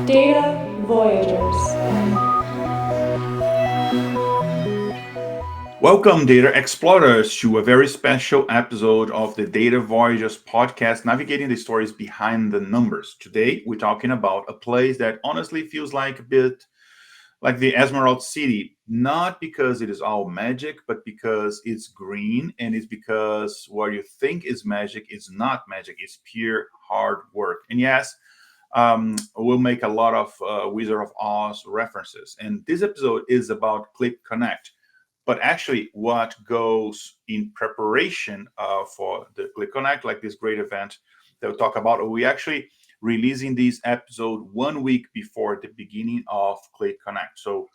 Data Voyagers. Welcome, data explorers, to a very special episode of the Data Voyagers podcast, navigating the stories behind the numbers. Today, we're talking about a place that honestly feels like a bit like the Emerald City, not because it is all magic, but because it's green, and it's because what you think is magic is not magic, it's pure hard work. And yes, we'll make a lot of Wizard of Oz references. And this episode is about Qlik Connect. But actually, what goes in preparation for the Qlik Connect, like this great event that we'll talk about, we actually releasing this episode 1 week before the beginning of Qlik Connect. So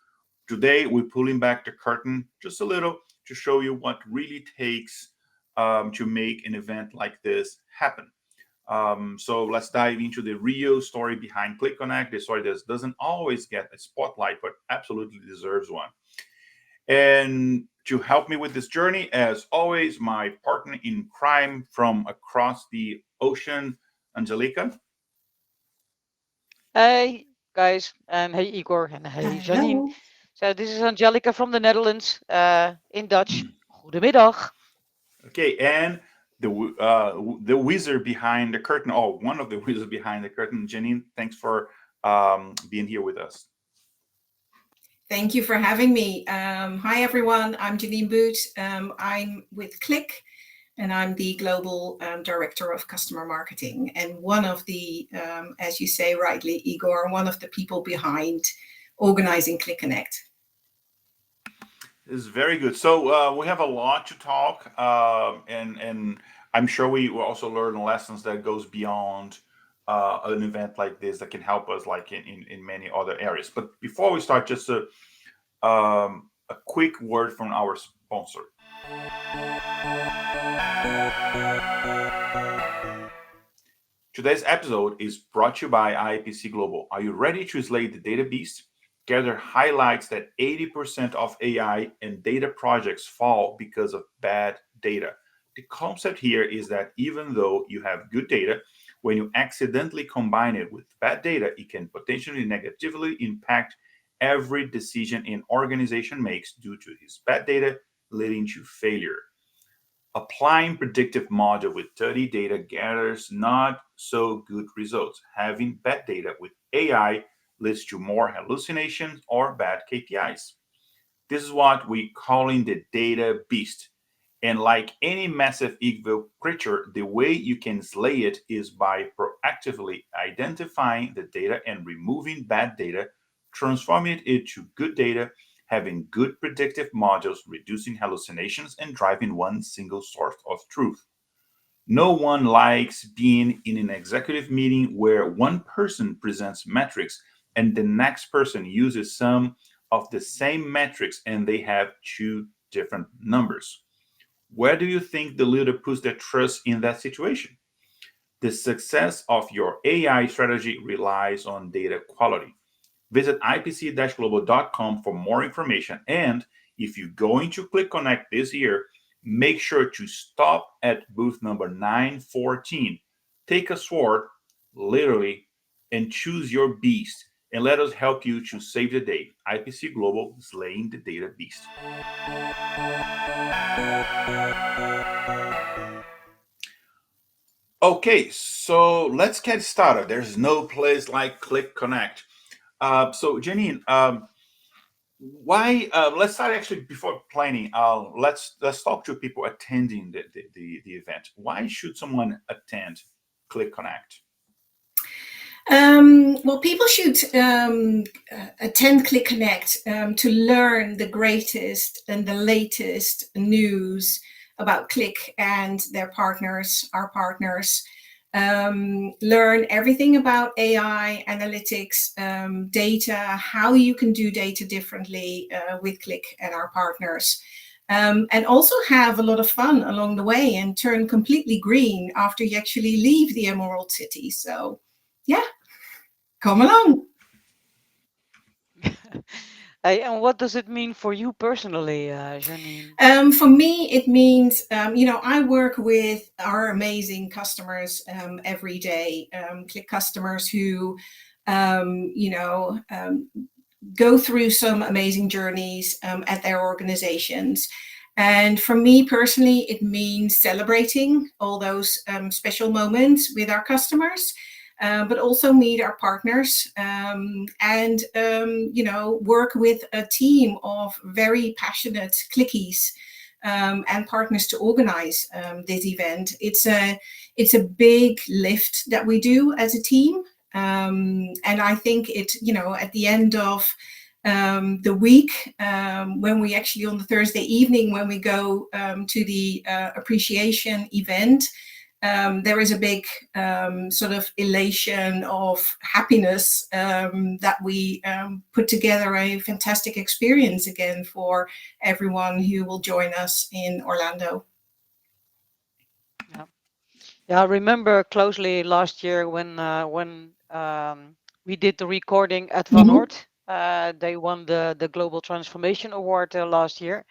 today we're pulling back the curtain just a little to show you what really takes to make an event like this happen. So let's dive into the real story behind Qlik Connect, the story that doesn't always get a spotlight, but absolutely deserves one. And to help me with this journey, as always, my partner in crime from across the ocean, Angelika. Hey guys, and hey Igor, and hey Jeannine. Hello. So this is Angelika from the Netherlands, in Dutch. Goedemiddag. Okay, and the wizard behind the curtain, or one of the wizards behind the curtain, Jeannine. Thanks for being here with us. Thank you for having me. Hi, everyone. I'm Jeannine Boot. I'm with Qlik, and I'm the Global Director of Customer Marketing, and one of the, as you say rightly, Igor, one of the people behind organizing Qlik Connect. This is very good. So we have a lot to talk, and I'm sure we will also learn lessons that goes beyond an event like this that can help us, like in many other areas. But before we start, just a quick word from our sponsor. Today's episode is brought to you by IPC Global. Are you ready to slay the data beast? Gather highlights that 80% of AI and data projects fall because of bad data. The concept here is that even though you have good data, when you accidentally combine it with bad data, it can potentially negatively impact every decision an organization makes due to this bad data, leading to failure. Applying predictive model with dirty data gathers not so good results. Having bad data with AI leads to more hallucinations or bad KPIs. This is what we calling the data beast. And like any massive evil creature, the way you can slay it is by proactively identifying the data and removing bad data, transforming it into good data, having good predictive modules, reducing hallucinations, and driving one single source of truth. No one likes being in an executive meeting where one person presents metrics and the next person uses some of the same metrics and they have two different numbers. Where do you think the leader puts their trust in that situation? The success of your AI strategy relies on data quality. Visit ipc-global.com for more information. And if you're going to Qlik Connect this year, make sure to stop at booth number 914. Take a sword, literally, and choose your beast. And let us help you to save the day. IPC Global, slaying the data beast. Okay, so let's get started. There's no place like Qlik Connect. So, Jeannine, why? Let's start actually before planning. Let's talk to people attending the event. Why should someone attend Qlik Connect? Well, people should attend Qlik Connect to learn the greatest and the latest news about Qlik and their partners, our partners. Learn everything about AI, analytics, data, how you can do data differently with Qlik and our partners. And also have a lot of fun along the way and turn completely green after you actually leave the Emerald City. So, yeah, come along. And what does it mean for you personally, Jeannine? For me, it means, I work with our amazing customers every day, Qlik customers who, um, you know, um, go through some amazing journeys at their organizations. And for me personally, it means celebrating all those special moments with our customers, but also meet our partners and, work with a team of very passionate clickies and partners to organize this event. It's a big lift that we do as a team. And I think at the end of the week, when we actually on the Thursday evening, when we go to the appreciation event, there is a big sort of elation of happiness that we put together a fantastic experience again for everyone who will join us in Orlando. Yeah. Yeah, I remember closely last year when we did the recording at Van Mhm. Oort. They won the Global Transformation Award last year.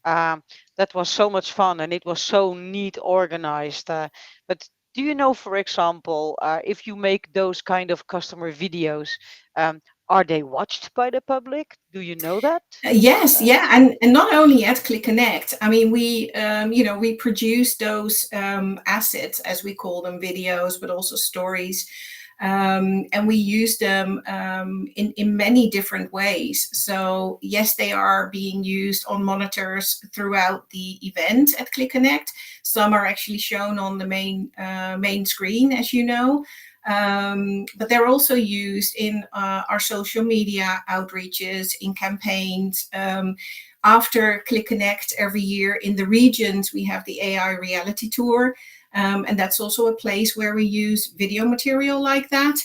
Um, that was so much fun and it was so neat organized. But do you know, for example, if you make those kind of customer videos, um, are they watched by the public? Do you know that? Yes, Uh, yeah, and not only at Qlik Connect. I mean, we produce those assets, as we call them, videos, but also stories, and we use them in many different ways. So yes, they are being used on monitors throughout the event at Qlik Connect. Some are actually shown on the main screen, as you know. But they're also used in our social media outreaches, in campaigns. After Qlik Connect every year in the regions, we have the AI reality tour. And that's also a place where we use video material like that.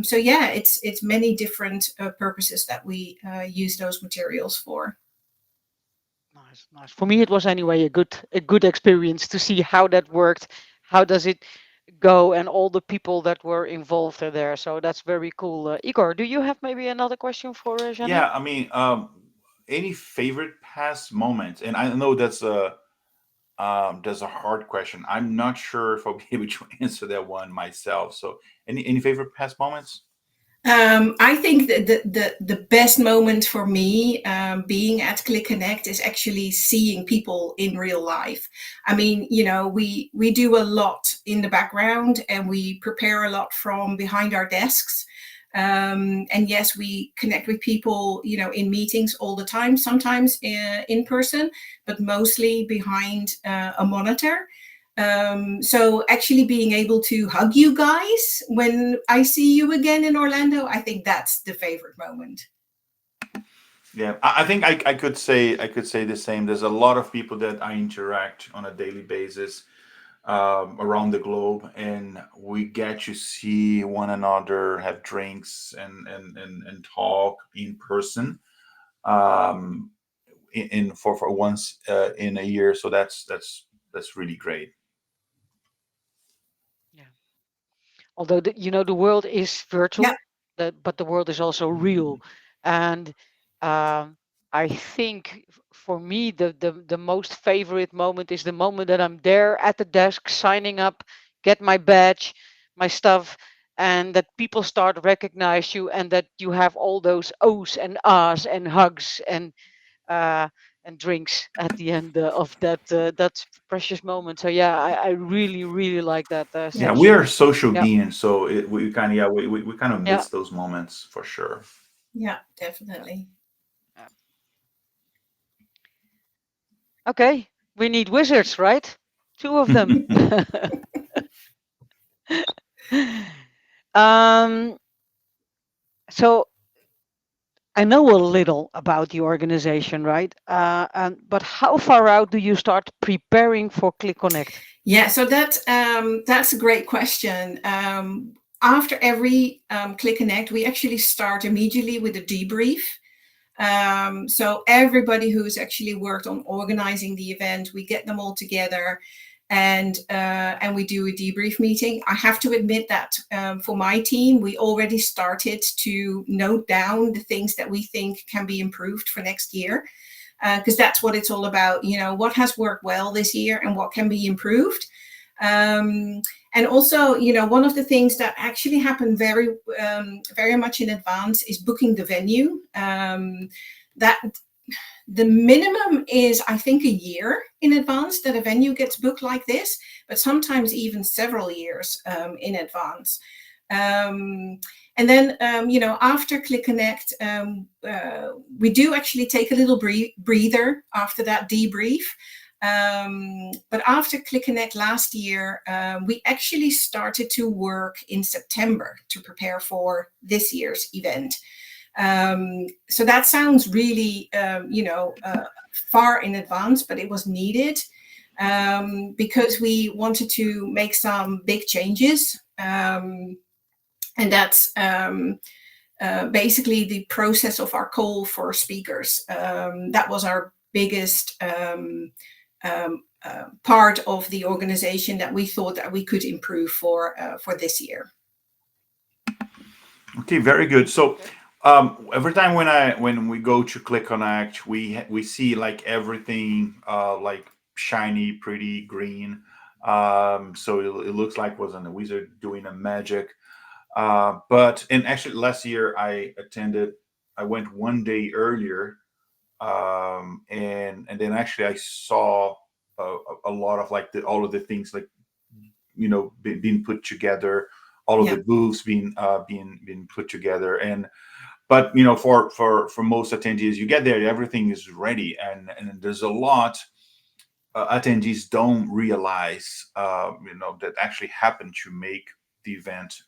So yeah, it's many different purposes that we use those materials for. Nice, nice. For me, it was anyway a good experience to see how that worked. How does it go, and all the people that were involved are there. So that's very cool. Igor, do you have maybe another question for Janine? Yeah, I mean, any favorite past moments? And I know that's a hard question. I'm not sure if I'll be able to answer that one myself. So, any favorite past moments? I think that the best moment for me being at Qlik Connect is actually seeing people in real life. I mean, we do a lot in the background and we prepare a lot from behind our desks. And yes, we connect with people, in meetings all the time, sometimes in person, but mostly behind a monitor. So actually being able to hug you guys when I see you again in Orlando, I think that's the favorite moment. Yeah, I think I could say the same. There's a lot of people that I interact on a daily basis around the globe, and we get to see one another, have drinks, and talk in person. Um, for once in a year, so that's really great. Yeah. Although the world is Yeah. virtual, but the world is also real, and um, I think for me the most favorite moment is the moment that I'm there at the desk signing up, get my badge, my stuff, and that people start recognize you, and that you have all those ohs and ahs and hugs uh, and drinks at the end of that precious moment. So yeah, I really really like that Yeah, we section. are social Yeah. beings, so we kind of, yeah, we kind of Yeah. miss those moments for sure. Yeah, definitely. Yeah. Okay, we need wizards, right? Two of them. um, so I know a little about the organization, right? But how far out do you start preparing for Qlik Connect? Yeah, so that's a great question. After every Qlik Connect, we actually start immediately with a debrief. So everybody who's actually worked on organizing the event, we get them all together and we do a debrief meeting. I have to admit that for my team, we already started to note down the things that we think can be improved for next year, because that's what it's all about. What has worked well this year and what can be improved. And also, one of the things that actually happened very much in advance is booking the venue. That the minimum is, I think, a year in advance that a venue gets booked like this, but sometimes even several years in advance. And then, after Qlik Connect, we do actually take a little breather after that debrief. But after Qlik Connect last year, we actually started to work in September to prepare for this year's event. So that sounds really, far in advance, but it was needed because we wanted to make some big changes. And that's basically the process of our call for speakers. That was our biggest part of the organization that we thought that we could improve for this year. Okay, very good. So every time when we go to Qlik Connect, we see like everything like shiny, pretty, green. So it looks like was a wizard doing a magic. And actually last year I went one day earlier, and then actually I saw a lot of like all of the things like being put together, all of the booths being put together. But for most attendees, you get there, everything is ready, and there's a lot attendees don't realize that actually happened to make the event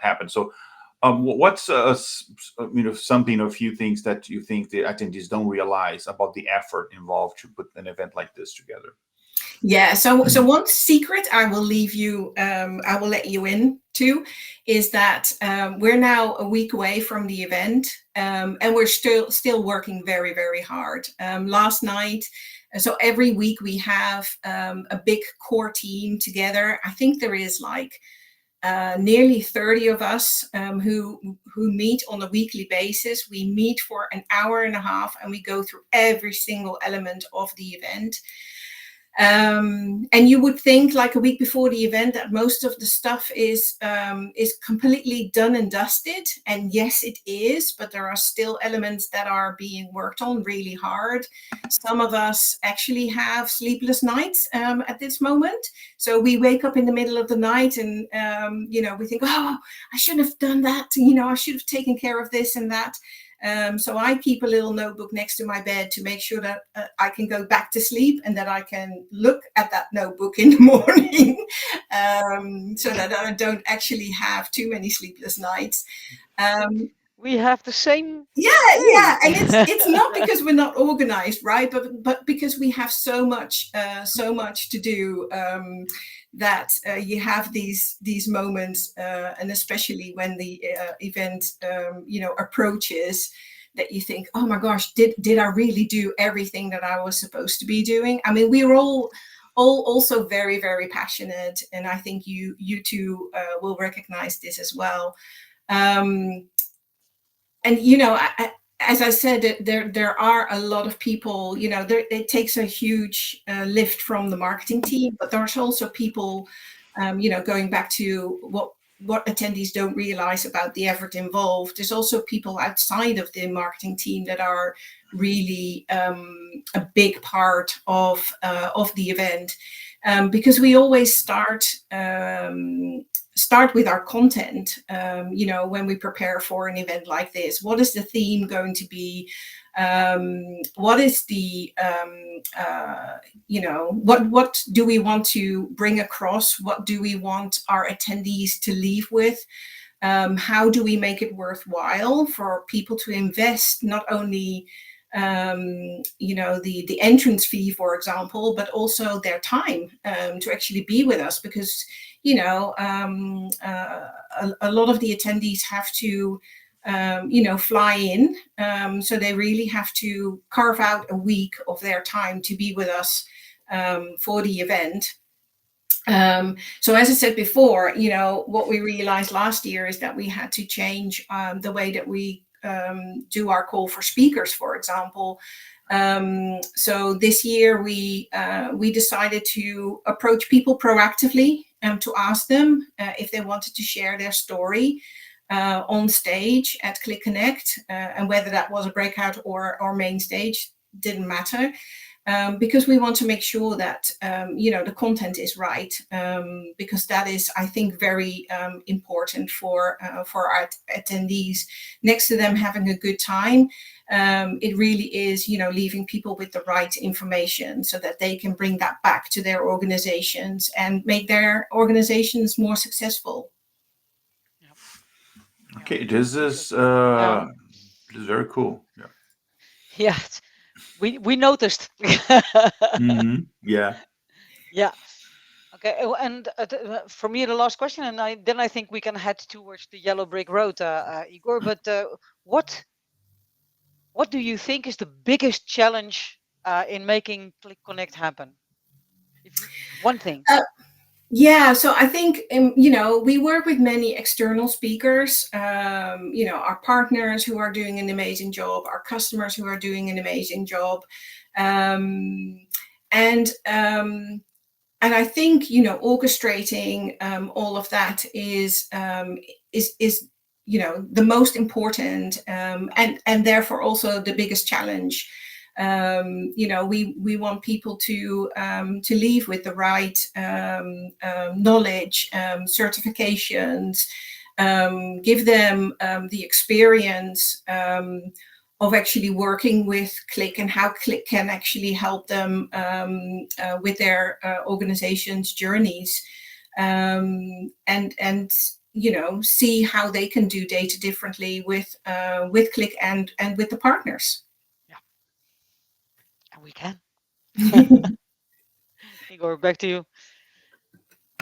happen. So what's something, a few things that you think the attendees don't realize about the effort involved to put an event like this together? Yeah, so one secret I will leave you, I will let you in to, is that we're now a week away from the event, and we're still working very, very hard. Last night, so every week we have a big core team together. I think there is like nearly 30 of us who meet on a weekly basis. We meet for an hour and a half, and we go through every single element of the event. And you would think, like a week before the event, that most of the stuff is completely done and dusted. And yes, it is, but there are still elements that are being worked on really hard. Some of us actually have sleepless nights at this moment. So we wake up in the middle of the night and, we think, oh, I shouldn't have done that. I should have taken care of this and that. So I keep a little notebook next to my bed to make sure that I can go back to sleep and that I can look at that notebook in the morning, so that I don't actually have too many sleepless nights. We have the same. Yeah, and it's not because we're not organized, right? But because we have so much to do, that you have these moments, and especially when the event approaches, that you think, oh my gosh, did I really do everything that I was supposed to be doing? I mean, we're all also very, very passionate, and I think you two will recognize this as well. And as I said, there are a lot of people. It takes a huge lift from the marketing team, but there's also people, going back to what attendees don't realize about the effort involved. There's also people outside of the marketing team that are really a big part of the event, because we always start with our content. When we prepare for an event like this, what is the theme going to be? What is the what do we want to bring across? What do we want our attendees to leave with? How do we make it worthwhile for people to invest not only the entrance fee, for example, but also their time to actually be with us, because a lot of the attendees have to fly in, so they really have to carve out a week of their time to be with us for the event. So as I said before, what we realized last year is that we had to change the way that we do our call for speakers, for example. So this year we decided to approach people proactively and to ask them if they wanted to share their story on stage at Qlik Connect, and whether that was a breakout or main stage didn't matter. Because we want to make sure that the content is right, because that is, I think, very important for our attendees. Next to them having a good time, it really is, leaving people with the right information so that they can bring that back to their organizations and make their organizations more successful. Okay, this is very cool. Yeah. Yeah, we noticed. Yeah. Yeah. Okay. And for me, the last question, and I think we can head towards the yellow brick road, Igor. But what do you think is the biggest challenge in making Qlik Connect happen? One thing. Yeah, so I think, we work with many external speakers, our partners who are doing an amazing job, our customers who are doing an amazing job. And I think, orchestrating all of that is the most important, and therefore also the biggest challenge. We want people to leave with the right knowledge, certifications, give them the experience of actually working with Qlik and how Qlik can actually help them with their organization's journeys, and see how they can do data differently with Qlik and with the partners. And we can. Igor, back to you.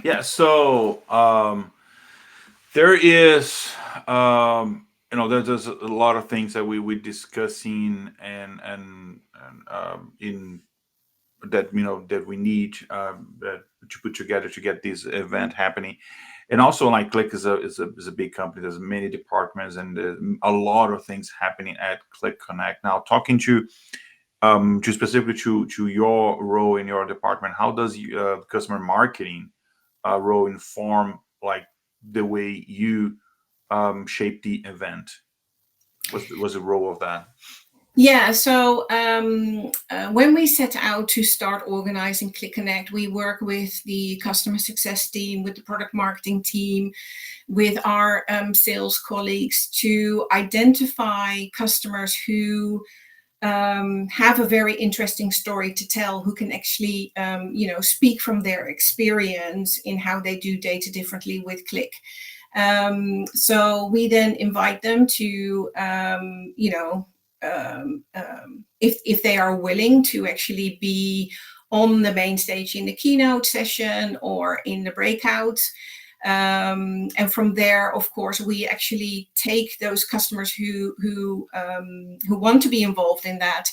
Yeah. So there is, there's a lot of things that we discussing and in that that we need to put together to get this event happening. And also, like, Qlik is a big company. There's many departments and a lot of things happening at Qlik Connect. Now, talking to specifically to your role in your department, how does customer marketing role inform like the way you shape the event? What's the role of that? Yeah, so when we set out to start organizing Qlik Connect, we work with the customer success team, with the product marketing team, with our sales colleagues to identify customers who have a very interesting story to tell, who can actually speak from their experience in how they do data differently with Qlik. So we then invite them to if they are willing to actually be on the main stage in the keynote session or in the breakouts. And from there, of course, we actually take those customers who want to be involved in that.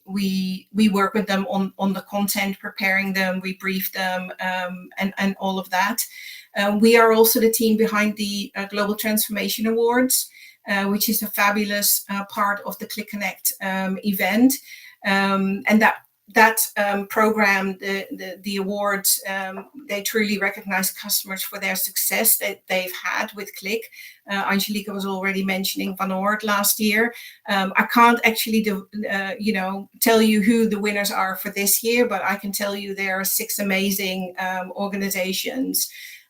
We work with them on the content, preparing them, we brief them, and all of that. We are also the team behind the Global Transformation Awards, which is a fabulous part of the Qlik Connect event. And that program, the awards, they truly recognize customers for their success that they've had with Qlik. Angelika was already mentioning Van Oord last year. I can't actually tell you who the winners are for this year, but I can tell you there are 6 amazing organizations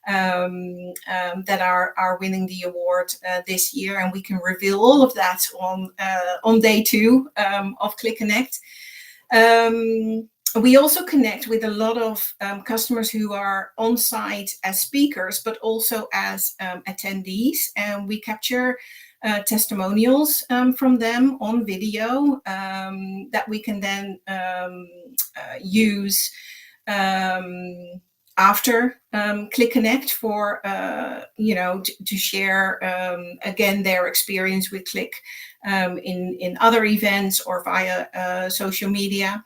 that are winning the award this year, and we can reveal all of that on day 2 of Qlik Connect. We also connect with a lot of customers who are on site as speakers, but also as attendees, and we capture testimonials from them on video that we can then use after Qlik Connect for to share again their experience with Qlik in other events or via social media.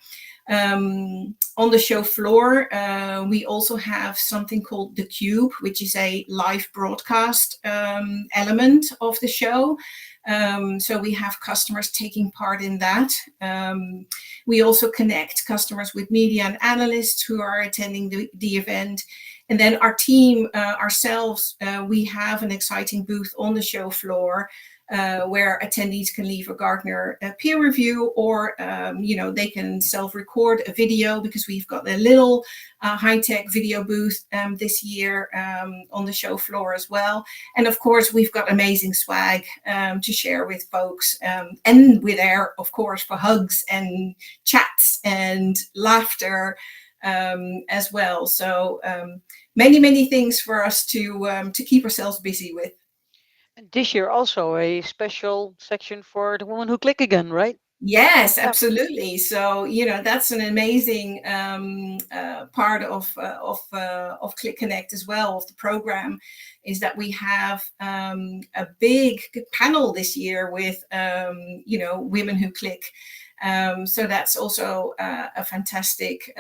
On the show floor, we also have something called the Cube, which is a live broadcast element of the show. So we have customers taking part in that. We also connect customers with media and analysts who are attending the event. And then our team, ourselves, we have an exciting booth on the show floor where attendees can leave a Gartner peer review, or they can self-record a video, because we've got a little high-tech video booth this year on the show floor as well. And of course, we've got amazing swag to share with folks, and we're there, of course, for hugs and chats and laughter as well. So many things for us to keep ourselves busy with. And this year also a special section for the woman who click again, right? Yes, Yeah. absolutely. So that's an amazing part of Qlik Connect as well, of the program, is that we have a big panel this year with women who click. So that's also a fantastic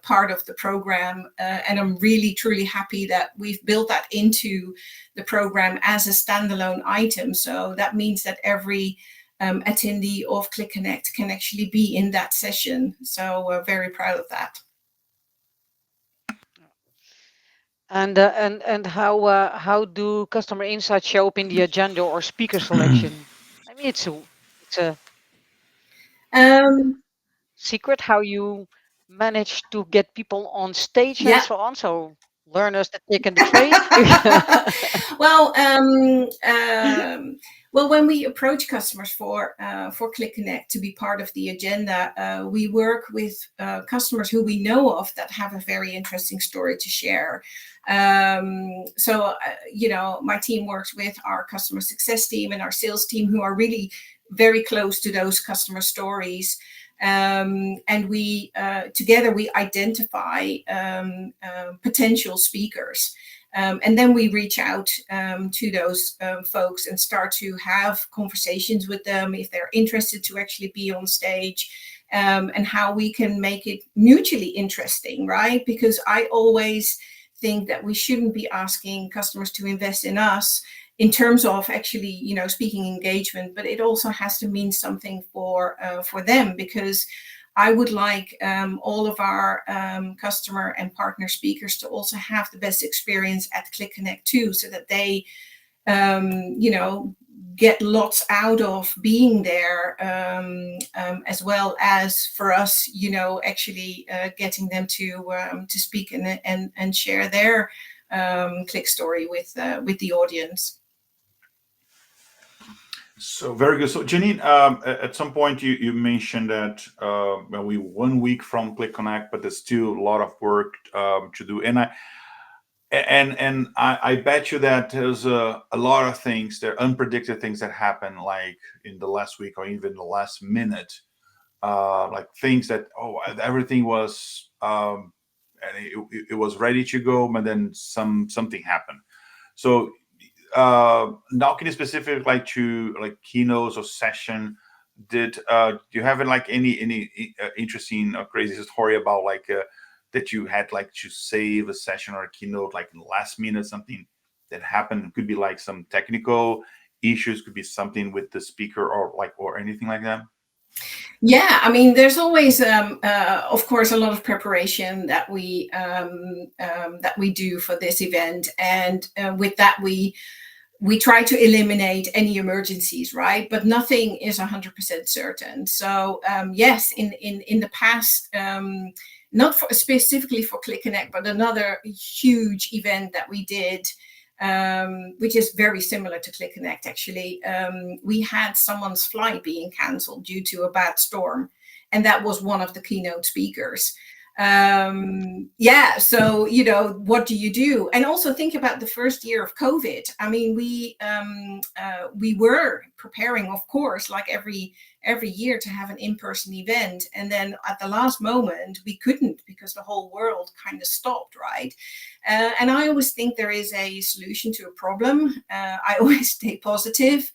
part of the program, and I'm really truly happy that we've built that into the program as a standalone item. So that means that every attendee of Qlik Connect can actually be in that session. So we're very proud of that. And how do customer insights show up in the agenda or speaker selection? I mean, it's a Um, secret how you manage to get people on stage and yeah. so on. So learners the tick and the trade. Well, when we approach customers for Qlik Connect to be part of the agenda, we work with customers who we know of that have a very interesting story to share. So my team works with our customer success team and our sales team, who are really very close to those customer stories. And we together we identify potential speakers, and then we reach out to those folks and start to have conversations with them if they're interested to actually be on stage, and how we can make it mutually interesting, right? Because I always think that we shouldn't be asking customers to invest in us in terms of actually, speaking engagement, but it also has to mean something for them, because I would like all of our customer and partner speakers to also have the best experience at Qlik Connect too, so that they, get lots out of being there, as well as for us, actually getting them to speak and share their Qlik story with the audience. So very good. So Jeannine, at some point you mentioned that we 1 week from Qlik Connect, but there's still a lot of work to do. And I bet you that there's a lot of things, there are unpredicted things that happen, like in the last week or even the last minute, like things that everything was and it was ready to go, but then something happened. So now can you specific like to like keynotes or session, do you have like any interesting or crazy story about like that you had like to save a session or a keynote like in the last minute, something that happened? It could be like some technical issues, could be something with the speaker or anything like that. Yeah, I mean, there's always, of course, a lot of preparation that we do for this event, and with that we try to eliminate any emergencies, right? But nothing is 100% certain. So yes, in the past, not specifically for Qlik Connect, but another huge event that we did, which is very similar to Qlik Connect actually. We had someone's flight being cancelled due to a bad storm, and that was one of the keynote speakers. So what do you do? And also think about the first year of COVID. I mean, we were preparing, of course, like every year, to have an in-person event. And then at the last moment, we couldn't, because the whole world kind of stopped, right? And I always think there is a solution to a problem. I always stay positive.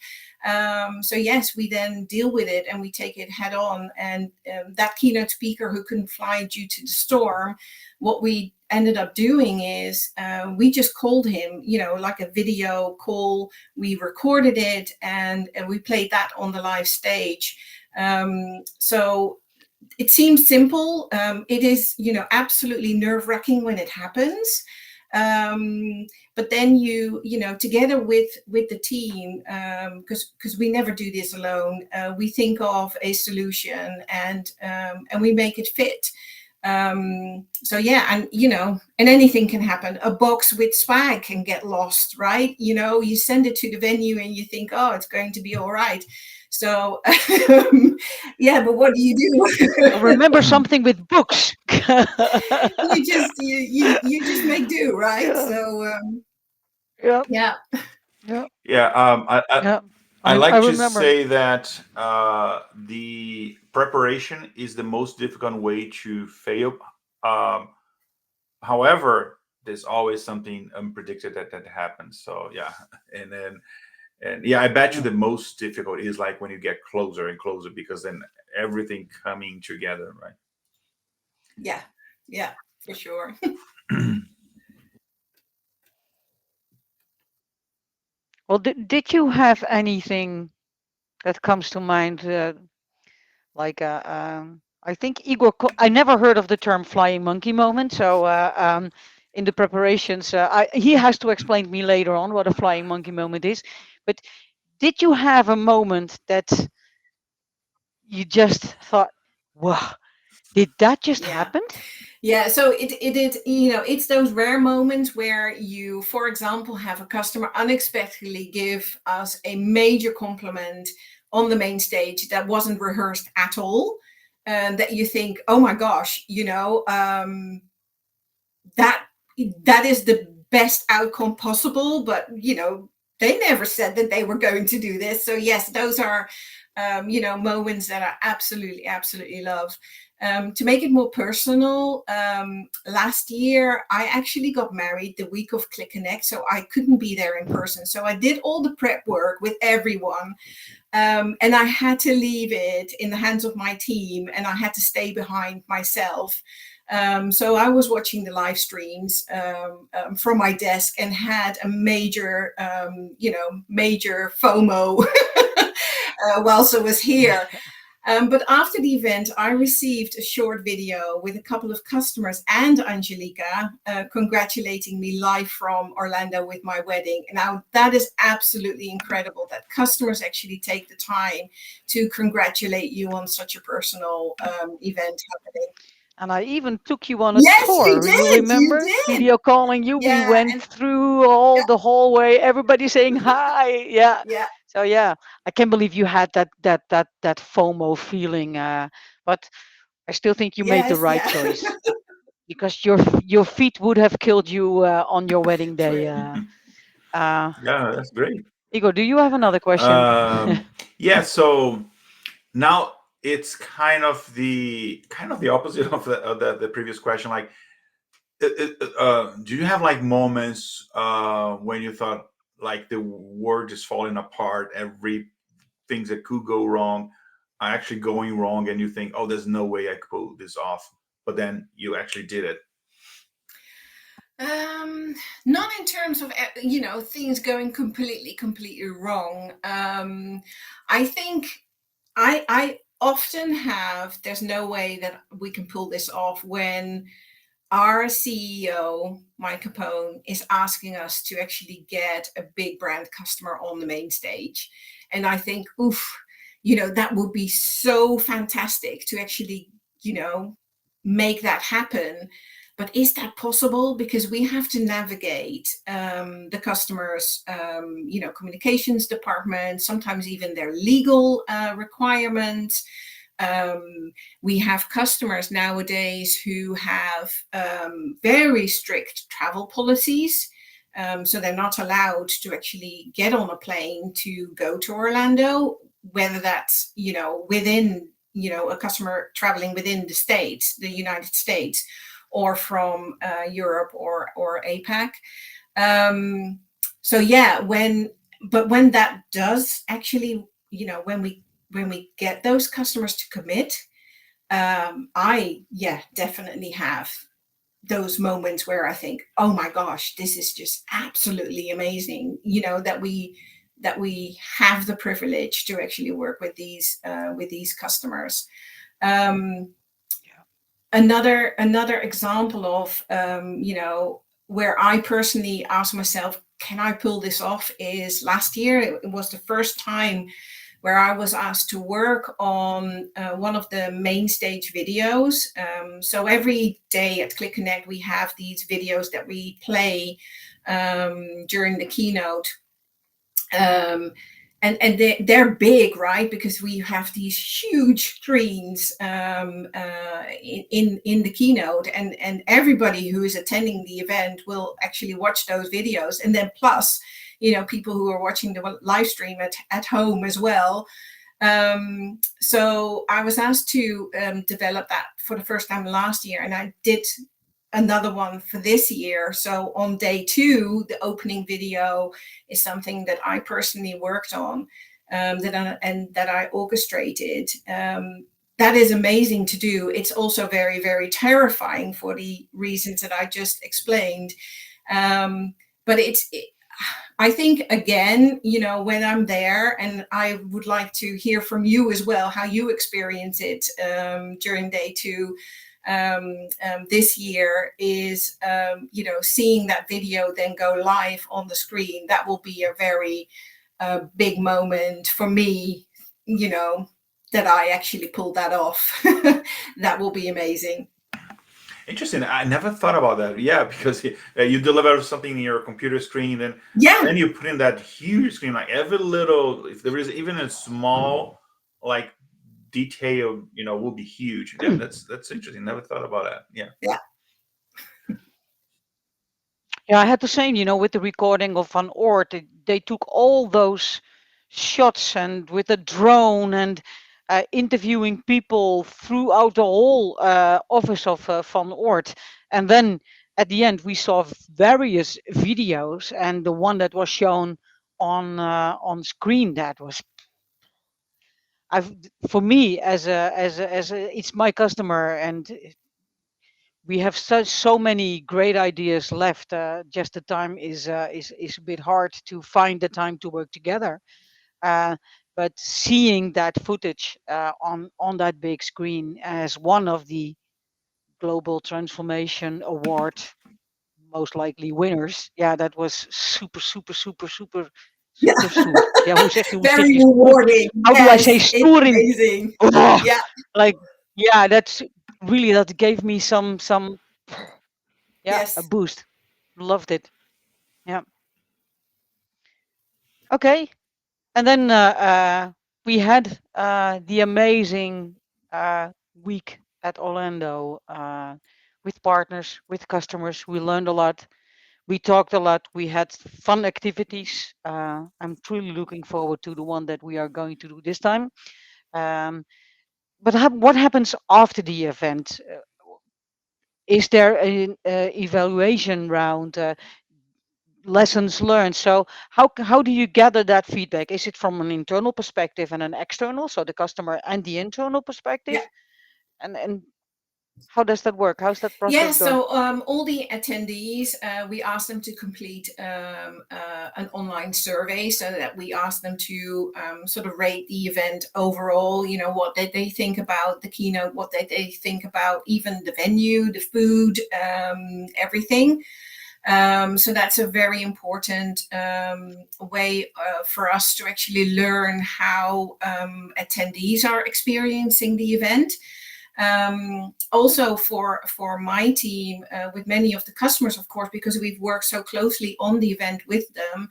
So yes, we then deal with it and we take it head on. And that keynote speaker who couldn't fly due to the storm, what we ended up doing is we just called him, like a video call. We recorded it and we played that on the live stage. So it seems simple. It is, absolutely nerve-wracking when it happens. But then together with the team, because we never do this alone, we think of a solution and we make it fit. So yeah, and anything can happen. A box with swag can get lost, right? You send it to the venue and you think, oh, it's going to be all right. So yeah, but what do you do? Remember something with books. you just make do, right? Yeah. So Yeah. yeah. Yeah. Yeah, Yeah. I I like to remember. say that the preparation is the most difficult way to fail. However, there's always something unpredicted that happens. So yeah, and yeah, I bet you Yeah. the most difficult is like when you get closer and closer, because then everything coming together, right? Yeah, for sure. Well, did you have anything that comes to mind? Like, I think Igor, I never heard of the term flying monkey moment. So in the preparations, he has to explain to me later on what a flying monkey moment is. But did you have a moment that you just thought, wow, did that just Yeah. happen? Yeah, so it's those rare moments where you, for example, have a customer unexpectedly give us a major compliment on the main stage that wasn't rehearsed at all, and that you think, oh my gosh, that is the best outcome possible, but they never said that they were going to do this. So yes, those are moments that I absolutely love. To make it more personal, last year I actually got married the week of Qlik Connect, so I couldn't be there in person. So I did all the prep work with everyone, and I had to leave it in the hands of my team, and I had to stay behind myself. So I was watching the live streams from my desk and had a major FOMO whilst I was here. But after the event, I received a short video with a couple of customers and Angelika congratulating me live from Orlando with my wedding. Now, that is absolutely incredible that customers actually take the time to congratulate you on such a personal event happening. And I even took you on a Yes, you tour. You did. You remember? did. Video calling you. We Yeah. went through all the hallway. Everybody saying hi. Yeah. Yeah. So yeah, I can't believe you had that FOMO feeling. But I still think you made the Yes. right Yeah. choice, because your feet would have killed you on your wedding day. True. Yeah, that's great. Igor, do you have another question? Yeah, so now it's kind of the opposite of the previous question. Like, do you have like moments when you thought like the world is falling apart, every things that could go wrong are actually going wrong, and you think, oh, there's no way I could pull this off, but then you actually did it? Not in terms of things going completely wrong. I think I often have, there's no way that we can pull this off when our CEO, Mike Capone, is asking us to actually get a big brand customer on the main stage. And I think, oof, that would be so fantastic to actually, make that happen. But is that possible? Because we have to navigate the customers, communications department, sometimes even their legal requirements. We have customers nowadays who have very strict travel policies. So they're not allowed to actually get on a plane to go to Orlando, whether that's, within, a customer traveling within the States, the United States, or from Europe or APAC. So yeah, when that does actually, when we get those customers to commit, I definitely have those moments where I think, oh my gosh, this is just absolutely amazing, that we have the privilege to actually work with these customers. Another example of where I personally asked myself, can I pull this off, is last year. It was the first time where I was asked to work on one of the main stage videos. So every day at Qlik Connect, we have these videos that we play during the keynote. And they're big, right? Because we have these huge screens in the keynote, and everybody who is attending the event will actually watch those videos. And then plus, people who are watching the live stream at home as well. So I was asked to develop that for the first time last year, and I did another one for this year. So on day 2, the opening video is something that I personally worked on, that I orchestrated. That is amazing to do. It's also very, very terrifying for the reasons that I just explained. But I think, again, when I'm there, and I would like to hear from you as well, how you experience it during day 2. This year is, seeing that video then go live on the screen. That will be a very big moment for me, that I actually pulled that off. That will be amazing. Interesting. I never thought about that. Yeah, because you deliver something in your computer screen, and then you put in that huge screen, like every little, if there is even a small, like, detail, will be huge. Yeah, that's interesting. Never thought about that. Yeah. Yeah, I had the same, with the recording of Van Oort. They took all those shots, and with a drone, and interviewing people throughout the whole office of Van Oort. And then at the end, we saw various videos, and the one that was shown on screen, that was, for me, as it's my customer, and we have so many great ideas left. Just the time is a bit hard to find the time to work together. But seeing that footage on that big screen as one of the Global Transformation Award most likely winners, that was super, super, super, super, super stoer. Yeah, hoe zeg Very je stoer? rewarding. How do I say Yes, stoer it's in? amazing. Oh, Yeah. like, that's really, that gave me some a Yes. boost. Loved it. Yeah. Okay. And then we had the amazing week at Orlando with partners, with customers. We learned a lot. We talked a lot. We had fun activities. I'm truly looking forward to the one that we are going to do this time. But what happens after the event? Is there an evaluation round? Lessons learned. So how do you gather that feedback? Is it from an internal perspective and an external, so the customer and the internal perspective? And how does that work? How's that process go? So all the attendees, we asked them to complete an online survey, so that we asked them to sort of rate the event overall. What did they think about the keynote? What did they think about even the venue, the food, everything. So that's a very important way for us to actually learn how attendees are experiencing the event. Also for my team, with many of the customers, of course, because we've worked so closely on the event with them,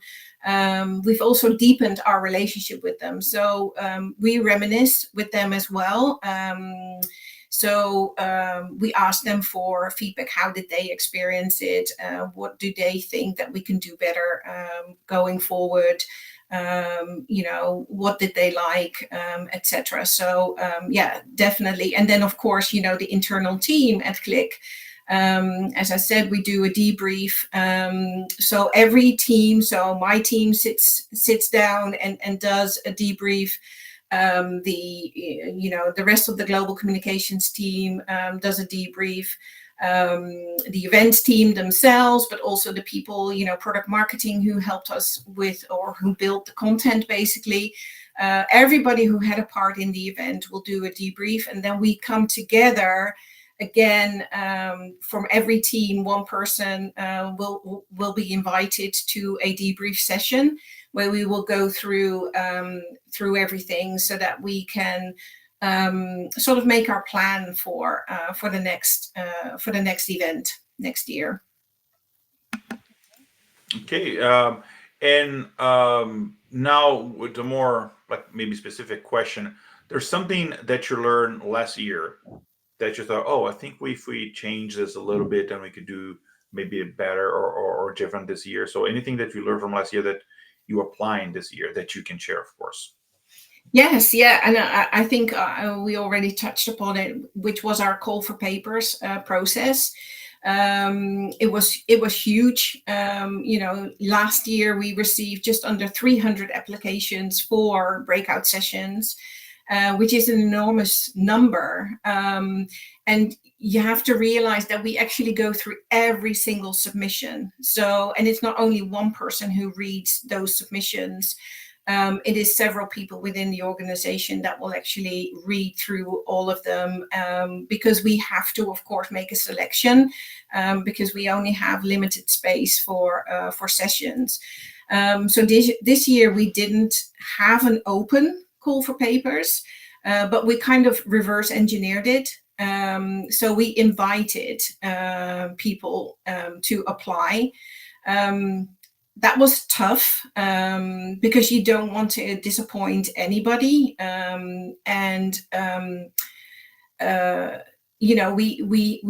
we've also deepened our relationship with them. So we reminisce with them as well. So we asked them for feedback. How did they experience it? What do they think that we can do better going forward? What did they like, etc. So yeah, definitely. And then of course, the internal team at Qlik. As I said, we do a debrief. So every team, so my team sits down and does a debrief. The rest of the global communications team does a debrief. The events team themselves, but also the people, product marketing who helped us with, or who built the content basically. Everybody who had a part in the event will do a debrief, and then we come together again. From every team, one person will be invited to a debrief session where we will go through everything so that we can sort of make our plan for the next event next year. Okay. And now with a more like maybe specific question, there's something that you learned last year that you thought, oh, I think if we change this a little bit, then we could do maybe it better or different this year. So anything that you learned from last year that you applying this year that you can share, of course. Yes, yeah, and I think we already touched upon it, which was our call for papers process. It was huge. Last year we received just under 300 applications for breakout sessions, which is an enormous number. And you have to realize that we actually go through every single submission. And it's not only one person who reads those submissions. It is several people within the organization that will actually read through all of them, because we have to, of course, make a selection, because we only have limited space for sessions. So this year we didn't have an open call for papers, but we kind of reverse engineered it. So we invited people to apply. That was tough, because you don't want to disappoint anybody. We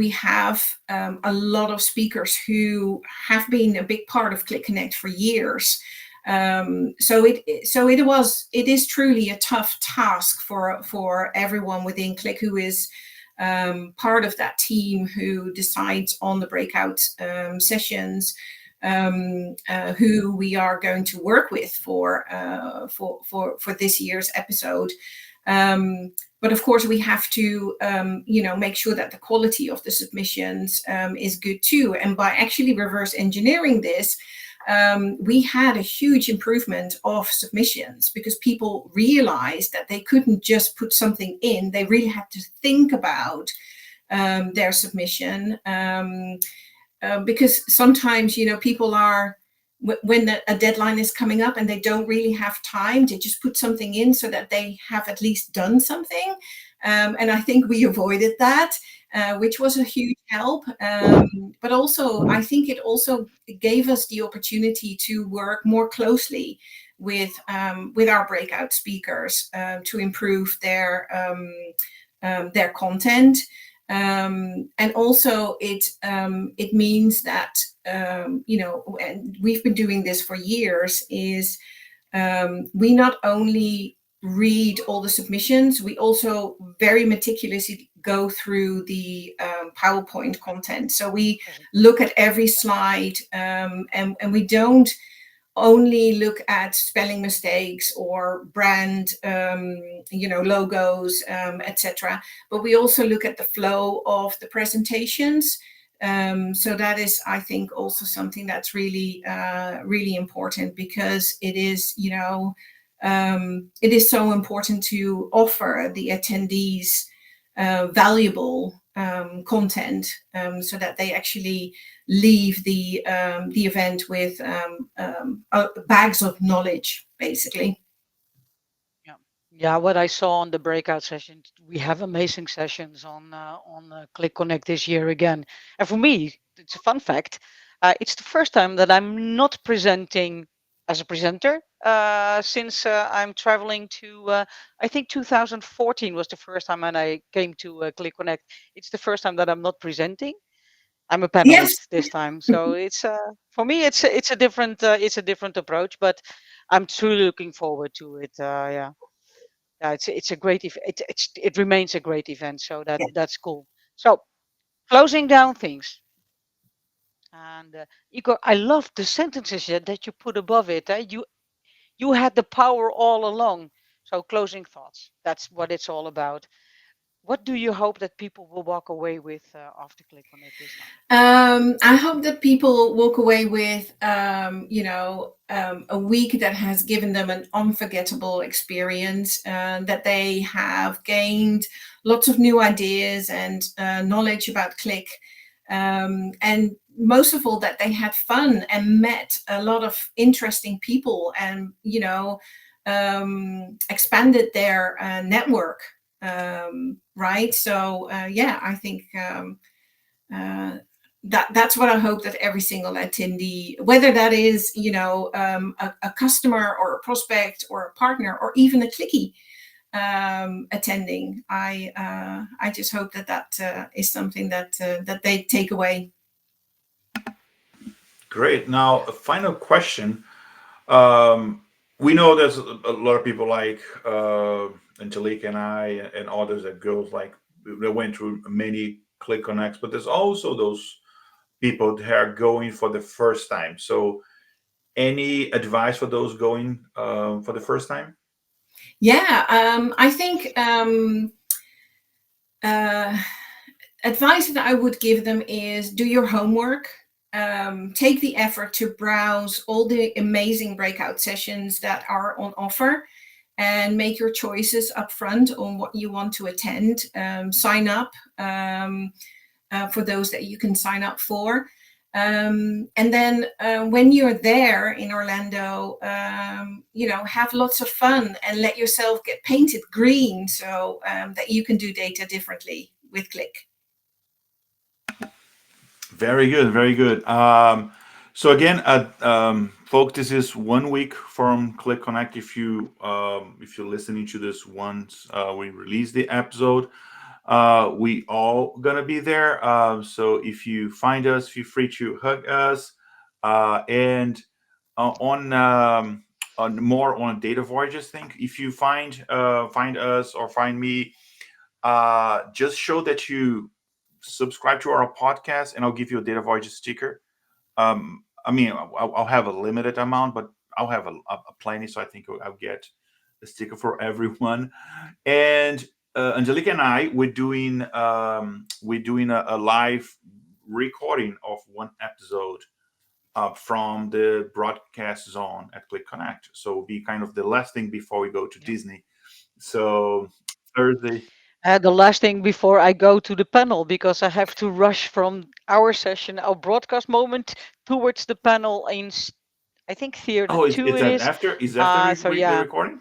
have a lot of speakers who have been a big part of Qlik Connect for years. It is truly a tough task for everyone within Qlik who is part of that team who decides on the breakout sessions, who we are going to work with for this year's episode. But of course, we have to, make sure that the quality of the submissions is good too. And by actually reverse engineering this, we had a huge improvement of submissions, because people realized that they couldn't just put something in. They really had to think about their submission. Because sometimes, people are, when a deadline is coming up and they don't really have time to just put something in so that they have at least done something. And I think we avoided that, which was a huge help. But also, I think it also gave us the opportunity to work more closely with our breakout speakers to improve their content. And also it means that, and we've been doing this for years, is we not only read all the submissions, we also very meticulously go through the PowerPoint content. So we look at every slide, and we don't only look at spelling mistakes or brand, logos, etc. But we also look at the flow of the presentations. So that is, I think, also something that's really, really important, because it is, it is so important to offer the attendees valuable content, so that they actually leave the event with bags of knowledge, basically. Yeah, what I saw on the breakout sessions, we have amazing sessions on Qlik Connect this year again. And for me, it's a fun fact. It's the first time that I'm not presenting as a presenter. since I'm traveling to. I think 2014 was the first time when I came to Qlik Connect. It's the first time that I'm not presenting. I'm a Yes. panelist this time, so it's for me it's a different approach, but I'm truly looking forward to it. Yeah, yeah, it's a great it remains a great event, so Yeah. that's cool. So closing down things. And Igor, I love the sentences that you put above it. You had the power all along. So closing thoughts. That's what it's all about. What do you hope that people will walk away with after Qlik Connect this time? I hope that people walk away with, a week that has given them an unforgettable experience, that they have gained lots of new ideas and knowledge about Qlik, and most of all, that they had fun and met a lot of interesting people, and expanded their network. Right. So yeah, I think. Uh, that's what I hope that every single attendee, whether that is a customer or a prospect or a partner or even a clicky attending, I just hope that is something that they take away. Great. Now, a final question. Um, we know there's a lot of people like Angelika and I and others that goes like they went through many Click Connects, but there's also those people that are going for the first time. So, any advice for those going for the first time? Yeah, I think uh, advice that I would give them is do your homework. Take the effort to browse all the amazing breakout sessions that are on offer and make your choices up front on what you want to attend. Sign up for those that you can sign up for. And then when you're there in Orlando, have lots of fun and let yourself get painted green so that you can do data differently with Qlik. Very good, very good. So again, folks, this is 1 week from Click Connect. If you're listening to this once we release the episode, we all gonna be there. So if you find us, feel free to hug us. And on more on data voyages thing, if you find us or find me, just show that you subscribe to our podcast, and I'll give you a data voyages sticker. I mean, I'll have a limited amount, but I'll have a plenty, so I think I'll get a sticker for everyone. And Angelika and I, we're doing a live recording of one episode from the broadcast zone at Click Connect. So it'll be kind of the last thing before we go to Yeah. Disney. So Thursday. The last thing before I go to the panel, because I have to rush from our session, our broadcast moment, towards the panel in, I think, Theater Oh, 2 is it that is. after? Is after So the yeah, recording?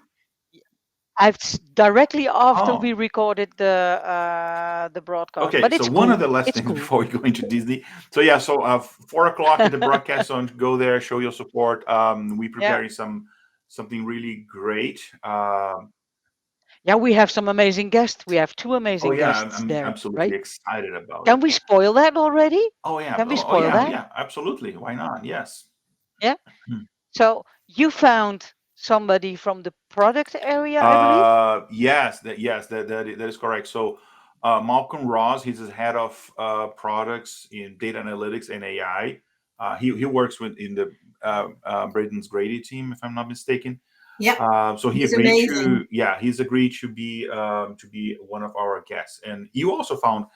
directly after Oh, we recorded the broadcast, okay. but So it's one of cool. the last It's things cool. before we go into Disney. So yeah, so 4 o'clock at the broadcast zone. Go there, show your support. We Yeah. preparing something really great. Yeah, we have some amazing guests. We have two Oh amazing yeah, I'm, guests I'm there, absolutely right? excited about Can it. we spoil that already? Oh yeah, Can we oh spoil yeah, that? yeah, absolutely. Why not? Yes. Yeah. So you found somebody from the product area, I believe. That is correct. So Malcolm Ross, he's the head of products in data analytics and AI. He works with in the Braden's Grady team, if I'm not mistaken. Yep, So he he's agreed amazing. to, yeah, he's agreed to be one of our guests. And you also found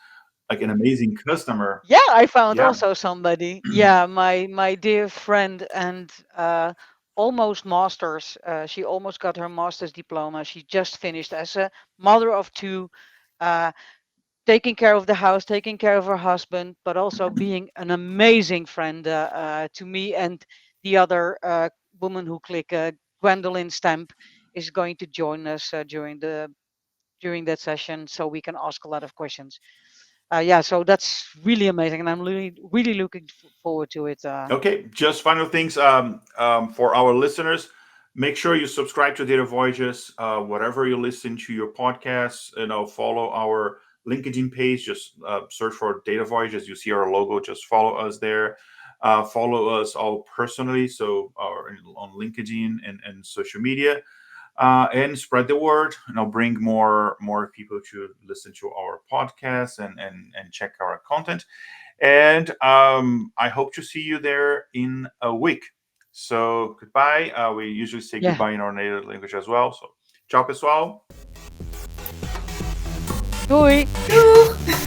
like an amazing customer. Yeah, I found Yeah. also somebody. Yeah, my dear friend and almost masters. She almost got her master's diploma. She just finished as a mother of two, uh, taking care of the house, taking care of her husband, but also being an amazing friend to me and the other woman who click, Gwendolyn Stamp, is going to join us during that session, so we can ask a lot of questions. Yeah, so that's really amazing, and I'm really looking forward to it. Okay, just final things for our listeners. Make sure you subscribe to Data Voyages, whatever you listen to your podcasts. Follow our LinkedIn page. Just search for Data Voyages. You see our logo. Just follow us there. Follow us all personally, so on LinkedIn and social media, and spread the word. Bring more people to listen to our podcast and check our content. And I hope to see you there in a week. So goodbye. We usually say Yeah. goodbye in our native language as well. So, ciao pessoal. Doei. Doeg!